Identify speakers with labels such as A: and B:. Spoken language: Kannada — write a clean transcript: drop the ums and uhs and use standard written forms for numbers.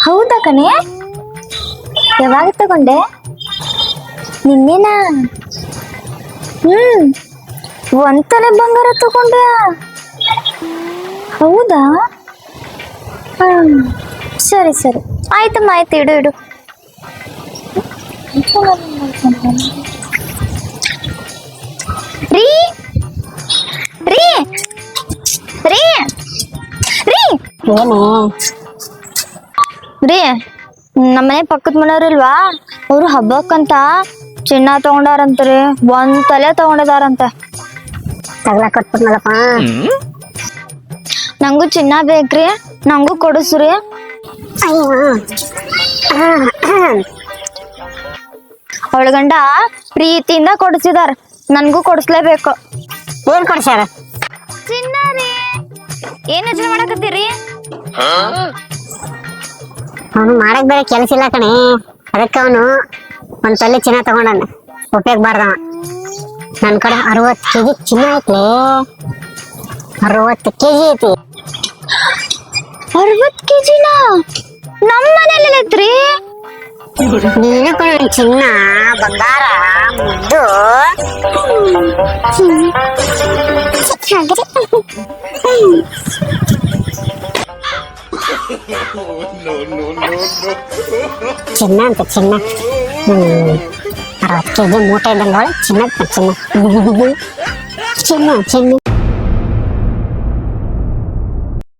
A: ಹೌದಾ ಕಣೆ, ಯಾವಾಗ ತಗೊಂಡೆ? ನಿನ್ನೆನಾ? ಒಂದ್ ತೊಲೆ ಬಂಗಾರ ತಗೊಂಡೆ? ಹೌದಾ? ಸರಿ ಸರಿ, ಆಯ್ತಮ್ಮ, ಆಯ್ತು, ಇಡು ಇಡು. ರೀ ರೀ ರೀ ರೀ
B: ಏನು
A: ರೀ, ನಮ್ಮನೆ ಪಕ್ಕದ ಮನೆಯವ್ರಿಲ್ವಾ, ಅವ್ರು ಹಬ್ಬಕ್ಕಂತ ಚಿನ್ನ ತಗೊಂಡಾರಂತ್ರಿ. ಒಂದ್ ತಲೆ ತಗೊಂಡಿದಾರಂತೆ.
B: ತಗ್ಲ ಕೊಟ್ಬಿಟ್ನಲ್ಲಪ್ಪ.
A: ನಂಗೂ ಚಿನ್ನ ಬೇಕ್ರಿ, ನಂಗೂ ಕೊಡಿಸ್ರಿ.
B: ಅಯ್ಯೋ
A: ಅವಳ ಗಂಡ ಪ್ರೀತಿಯಿಂದ ಕೊಡಿಸಿದಾರ, ನನ್ಗೂ ಕೊಡಿಸ್ಲೇಬೇಕು.
B: ಏನ್ ಕೊಡ್ಸ್ಯಾರ?
A: ಚಿನ್ನ ರೀ. ಏನ್ ಯೋಚನೆ ಮಾಡಕತ್ತೀರಿ?
B: ಅವನು ಮಾಡಕ್ ಬೇರೆ ಕೆಲಸ ಇಲ್ಲ ಕಣೆ, ಅದಕ್ಕೆ ಅವನು ಒಂದ್ ತೊಲೆ ಚಿನ್ನ ತಗೊಂಡಾನ. ಉಪಯೋಗ ಬಾರ್ದವ. ನನ್ ಕಡೆ 60 kg ಚಿನ್ನ ಐತ್ಲೆ. 60 kg ಐತಿ.
A: 60 kg ನಮ್ಮ ಮನೇಲಿ ಐತ್ರಿ.
B: ನೀನು ಕಣ ಚಿನ್ನ, ಬಂಗಾರ, ಮುದ್ದು. ಚಿನ್ನ ಅಂತ ಚಿನ್ನ. 60 kg ಮೂಟೆ ಇದ್ದಂಗ ಚಿನ್ನ ಚಿನ್ನ ಚಿನ್ನ ಚಿನ್ನ.